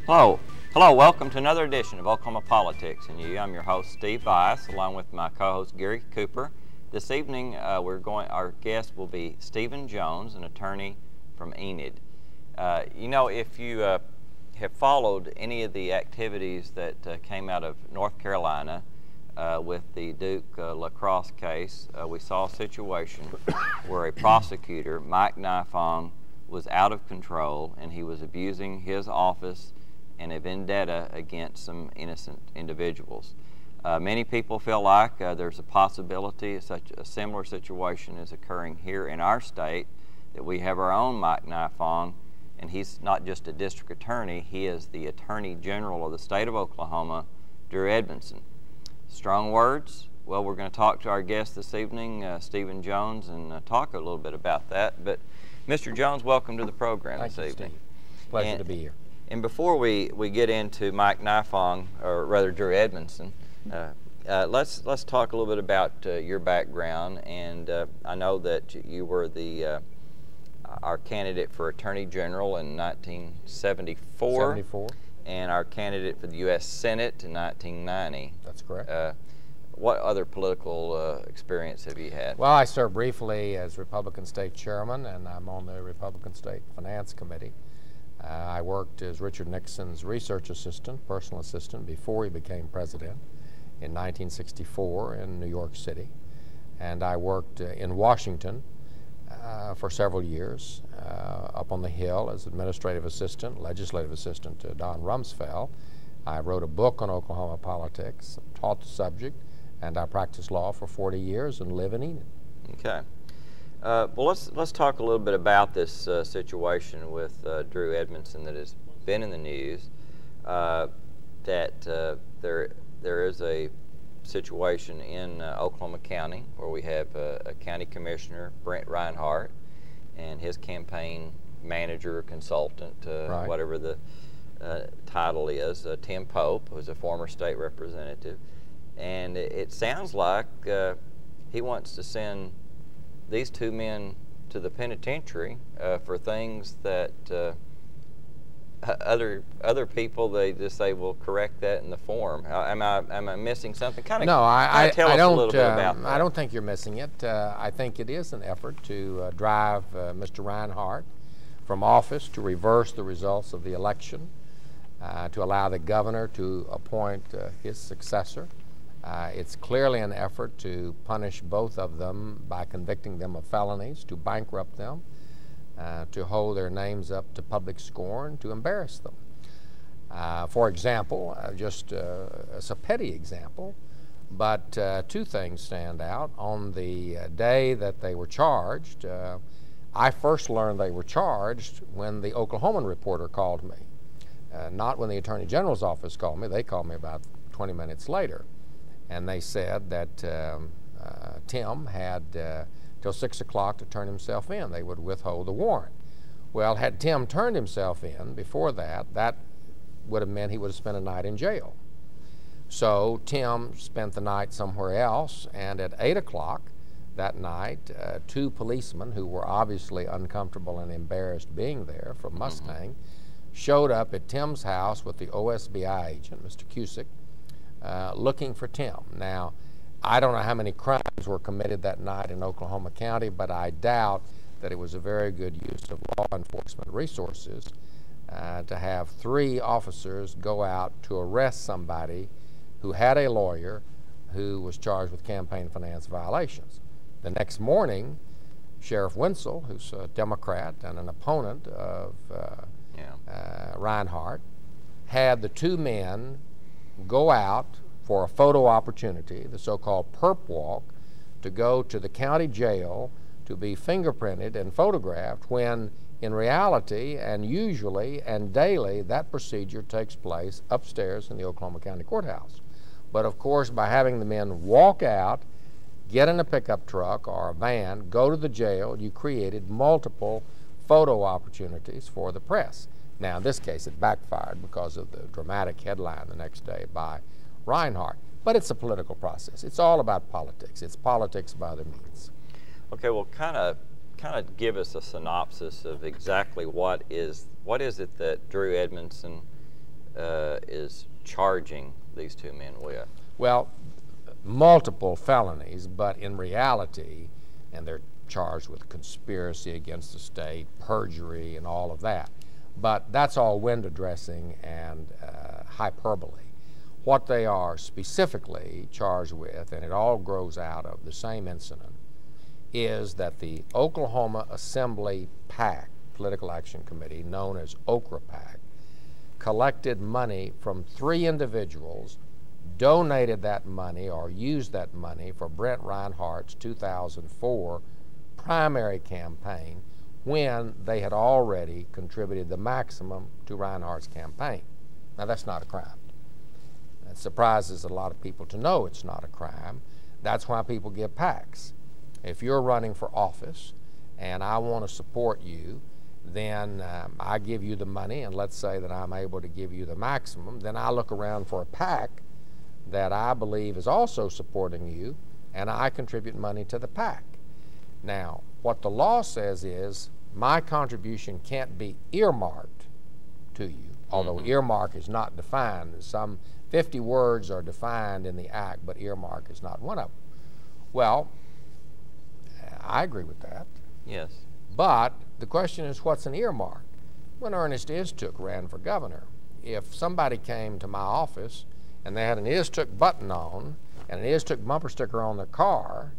Hello, welcome to another edition of Oklahoma Politics and You. I'm your host, Steve Byas, along with my co-host, Gary Cooper. This evening, our guest will be Stephen Jones, an attorney from Enid. If you have followed any of the activities that came out of North Carolina with the Duke lacrosse case, we saw a situation where a prosecutor, Mike Nifong, was out of control and he was abusing his office and a vendetta against some innocent individuals. Many people feel like there's a possibility such a similar situation is occurring here in our state, that we have our own Mike Nifong, and he's not just a district attorney, he is the Attorney General of the state of Oklahoma, Drew Edmondson. Strong words? Well, we're going to talk to our guest this evening, Stephen Jones, and talk a little bit about that. But Mr. Jones, welcome to the program this evening. Steve. Pleasure to be here. And before we get into Mike Nifong, or rather Drew Edmondson, let's talk a little bit about your background. And I know that you were our candidate for Attorney General in 1974. And our candidate for the U.S. Senate in 1990. That's correct. What other political experience have you had? Well, I served briefly as Republican State Chairman, and I'm on the Republican State Finance Committee. I worked as Richard Nixon's research assistant, personal assistant, before he became president in 1964 in New York City. And I worked in Washington for several years, up on the Hill as administrative assistant, legislative assistant to Don Rumsfeld. I wrote a book on Oklahoma politics, taught the subject, and I practiced law for 40 years and live in Enid. Okay. Well, let's talk a little bit about this situation with Drew Edmondson that has been in the news. There is a situation in Oklahoma County where we have a county commissioner, Brent Reinhardt, and his campaign manager or consultant, right, whatever the title is, Tim Pope, who's a former state representative. And it sounds like he wants to send these two men to the penitentiary for things that other people, they just say, "Well, correct that in the form." Am I missing something? Tell us a little bit about that. I don't think you're missing it. I think it is an effort to drive Mr. Reinhardt from office, to reverse the results of the election, to allow the governor to appoint his successor. It's clearly an effort to punish both of them by convicting them of felonies, to bankrupt them, to hold their names up to public scorn, to embarrass them. For example, just as a petty example, but two things stand out. On the day that they were charged, I first learned they were charged when the Oklahoman reporter called me, not when the Attorney General's office called me. They called me about 20 minutes later. And they said that Tim had till 6 o'clock to turn himself in. They would withhold the warrant. Well, had Tim turned himself in before that, that would have meant he would have spent a night in jail. So Tim spent the night somewhere else, and at 8 o'clock that night, two policemen who were obviously uncomfortable and embarrassed being there from Mustang showed up at Tim's house with the OSBI agent, Mr. Cusick, looking for Tim. Now, I don't know how many crimes were committed that night in Oklahoma County, but I doubt that it was a very good use of law enforcement resources to have three officers go out to arrest somebody who had a lawyer who was charged with campaign finance violations. The next morning, Sheriff Wenzel, who's a Democrat and an opponent of Reinhardt, had the two men go out for a photo opportunity, the so-called perp walk, to go to the county jail to be fingerprinted and photographed, when in reality and usually and daily that procedure takes place upstairs in the Oklahoma County Courthouse. But of course, by having the men walk out, get in a pickup truck or a van, go to the jail, you created multiple photo opportunities for the press. Now, in this case, it backfired because of the dramatic headline the next day by Reinhardt. But it's a political process. It's all about politics. It's politics by other means. Okay, well, kind of give us a synopsis of exactly what is it that Drew Edmondson is charging these two men with? Well, multiple felonies, but in reality, and they're charged with conspiracy against the state, perjury, and all of that. But that's all window dressing and hyperbole. What they are specifically charged with, and it all grows out of the same incident, is that the Oklahoma Assembly PAC, Political Action Committee, known as Okra PAC, collected money from 3 individuals, donated that money or used that money for Brent Reinhardt's 2004 primary campaign when they had already contributed the maximum to Reinhardt's campaign. Now, that's not a crime. It surprises a lot of people to know it's not a crime. That's why people give PACs. If you're running for office and I want to support you, then I give you the money, and let's say that I'm able to give you the maximum, then I look around for a PAC that I believe is also supporting you, and I contribute money to the PAC. Now, what the law says is my contribution can't be earmarked to you, although earmark is not defined. Some 50 words are defined in the Act, but earmark is not one of them. Well, I agree with that. Yes. But the question is, what's an earmark? When Ernest Istook ran for governor, if somebody came to my office and they had an Istook button on and an Istook bumper sticker on their car,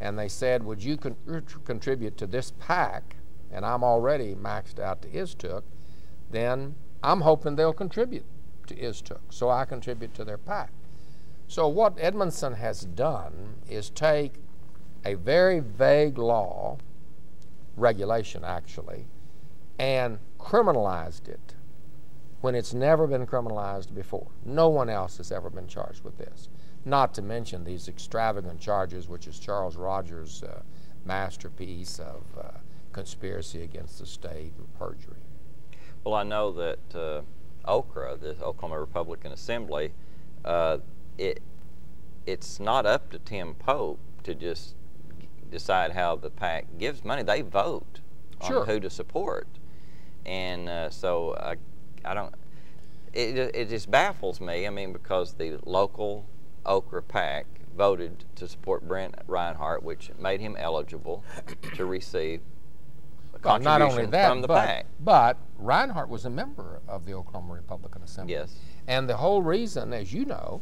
and they said, would you contribute to this PAC, and I'm already maxed out to Istook, then I'm hoping they'll contribute to Istook, so I contribute to their PAC. So what Edmondson has done is take a very vague law, regulation actually, and criminalized it when it's never been criminalized before. No one else has ever been charged with this. Not to mention these extravagant charges, which is Charles Rogers' masterpiece of conspiracy against the state and perjury. Well, I know that OKRA, the Oklahoma Republican Assembly, it's not up to Tim Pope to just decide how the PAC gives money. They vote on who to support, and so I don't. It just baffles me. I mean, because the local Okra PAC voted to support Brent Reinhardt, which made him eligible to receive a contribution not only that, from the PAC. But Reinhardt was a member of the Oklahoma Republican Assembly. Yes. And the whole reason, as you know,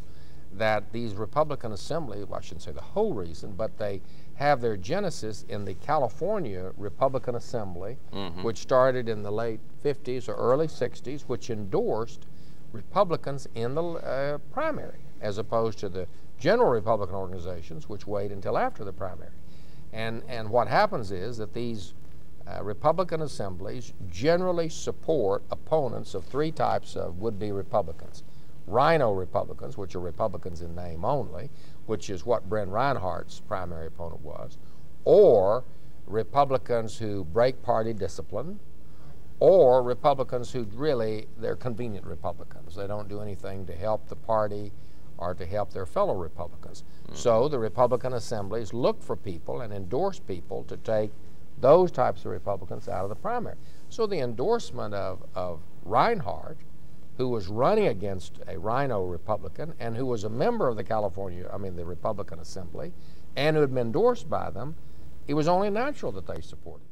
that these Republican Assembly, well, I shouldn't say the whole reason, but they have their genesis in the California Republican Assembly, which started in the late 50s or early 60s, which endorsed Republicans in the primary, as opposed to the general Republican organizations, which wait until after the primary. And what happens is that these Republican assemblies generally support opponents of 3 types of would-be Republicans. Rhino Republicans, which are Republicans in name only, which is what Brent Reinhardt's primary opponent was, or Republicans who break party discipline, or Republicans who really, they're convenient Republicans. They don't do anything to help the party or to help their fellow Republicans. So the Republican assemblies look for people and endorse people to take those types of Republicans out of the primary. So the endorsement of Reinhardt, who was running against a Rhino Republican and who was a member of the Republican Assembly, and who had been endorsed by them, it was only natural that they supported.